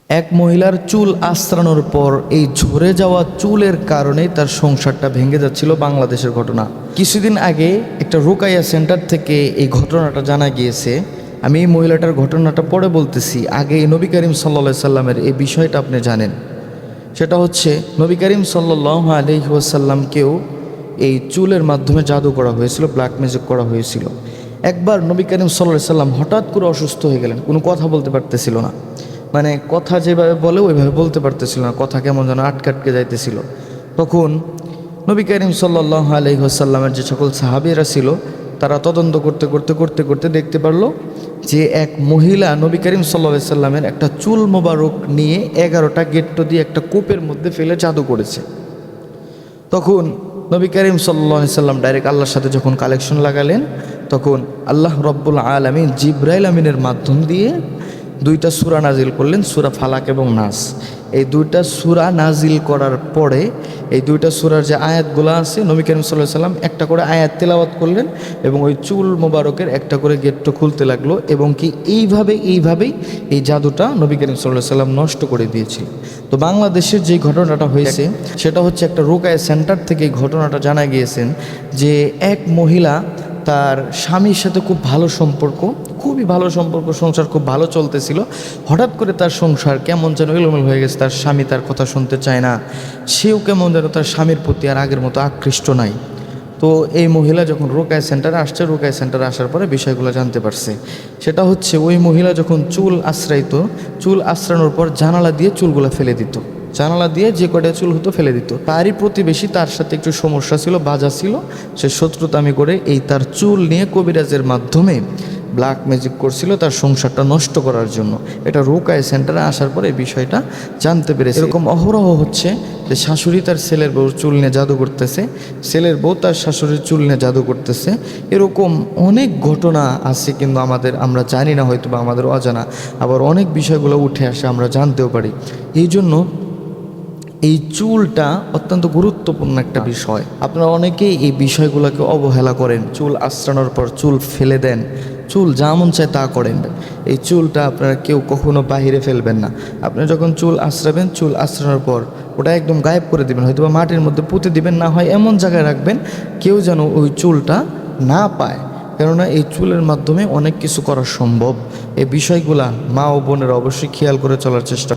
এক মহিলার চুল আঁচড়ানোর পর এই ঝরে যাওয়া চুলের কারণেই তার সংসারটা ভেঙে যাচ্ছিল। বাংলাদেশের ঘটনা। কিছুদিন আগে একটা রুকাইয়া সেন্টার থেকে এই ঘটনাটা জানা গিয়েছে। আমি এই মহিলাটার ঘটনাটা পরে বলতেছি, আগে এই নবী করিম সাল্লাল্লাহু সাল্লামের এই বিষয়টা আপনি জানেন। সেটা হচ্ছে নবী করিম সাল্লাল্লাহু আলাইহি ওয়াসাল্লামকেও এই চুলের মাধ্যমে জাদু করা হয়েছিল, ব্ল্যাক ম্যাজিক করা হয়েছিল। একবার নবী করিম সাল্লাল্লাহু আলাইহি সাল্লাম হঠাৎ করে অসুস্থ হয়ে গেলেন, কোনো কথা বলতে পারতেছিল না। মানে কথা যেভাবে বলে ওইভাবে বলতে পারতেছিল না, কথা কেমন যেন আটকে যাইতেছিল। তখন নবী করিম সাল্লাল্লাহু আলাইহি ওয়াসাল্লামের যে সকল সাহাবীরা ছিল তারা তদন্ত করতে দেখতে পারলো যে এক মহিলা নবী করিম সাল্লাল্লাহু আলাইহি সাল্লামের একটা চুল মোবারক নিয়ে 11টা গেট্টো দিয়ে একটা কূপের মধ্যে ফেলে জাদু করেছে। তখন নবী করিম সাল্লাল্লাহু আলাইহি সাল্লাম ডাইরেক্ট আল্লাহর সাথে যখন কালেকশন লাগালেন, তখন আল্লাহ রব্বুল আলামিন জিবরাইল আমিনের মাধ্যম দিয়ে 2টা সূরা নাজিল করলেন, সূরা ফালাক এবং নাস। এই 2টা সূরা নাজিল করার পরে এই 2টা সূরার যে আয়াতগুলো আছে নবী করিম সাল্লাল্লাহু আলাইহি সাল্লাম একটা করে আয়াত তেলাওয়াত করলেন এবং ওই চুল মোবারকের একটা করে গেট্টো খুলতে লাগলো এবং কি এইভাবেই এই জাদুটা নবী করিম সাল্লাল্লাহু আলাইহি সাল্লাম নষ্ট করে দিয়েছিল। তো বাংলাদেশের যে ঘটনাটা হয়েছে সেটা হচ্ছে একটা রুকায়া সেন্টার থেকে এই ঘটনাটা জানা গিয়েছেন যে এক মহিলা তার স্বামীর সাথে খুব ভালো সম্পর্ক, খুবই ভালো সম্পর্ক, সংসার খুব ভালো চলতেছিল। হঠাৎ করে তার সংসার কেমন যেন এলোমেলো হয়ে গেছে। তার স্বামী তার কথা শুনতে চায় না, সেও কেমন যেন তার স্বামীর প্রতি আর আগের মতো আকৃষ্ট নাই। তো এই মহিলা যখন রুকায়া সেন্টারে আসছে, রুকায়া সেন্টারে আসার পরে বিষয়গুলো জানতে পারছে। সেটা হচ্ছে ওই মহিলা যখন চুল আশ্রাইতো, চুল আশ্রানোর পর জানালা দিয়ে চুলগুলো ফেলে দিত, জানালা দিয়ে যে কটা চুল হতো ফেলে দিত। তারই প্রতিবেশী, তার সাথে একটু সমস্যা ছিল, বাজা ছিল, সে শত্রুতামি করে এই তার চুল নিয়ে কবিরাজের মাধ্যমে ব্ল্যাক ম্যাজিক করছিল তার সংসারটা নষ্ট করার জন্য। এটা রুকায়া সেন্টারে আসার পরে এই বিষয়টা জানতে পেরেছে। এরকম অহরহ হচ্ছে যে শাশুড়ি তার ছেলের বউ চুল নিয়ে জাদু করতেছে, ছেলের বউ তার শাশুড়ির চুল নিয়ে জাদু করতেছে। এরকম অনেক ঘটনা আছে, কিন্তু আমরা জানি না, হয়তো বা আমাদের অজানা। আবার অনেক বিষয়গুলো উঠে আসে, আমরা জানতেও পারি। এই জন্য এই চুলটা অত্যন্ত গুরুত্বপূর্ণ একটা বিষয়। আপনারা অনেকেই এই বিষয়গুলোকে অবহেলা করেন, চুল আঁচড়ানোর পর চুল ফেলে দেন, চুল যা মন চায় তা করেন। এই চুলটা আপনারা কেউ কখনো বাহিরে ফেলবেন না। আপনি যখন চুল আঁচড়াবেন, চুল আঁচড়ানোর পর ওটা একদম গায়েব করে দিবেন, হয়তো বা মাটির মধ্যে পুঁতে দিবেন, না হয় এমন জায়গায় রাখবেন কেউ যেন ওই চুলটা না পায়। কেননা এই চুলের মাধ্যমে অনেক কিছু করা সম্ভব। এই বিষয়গুলা মা ও বোনেরা অবশ্যই খেয়াল করে চলার চেষ্টা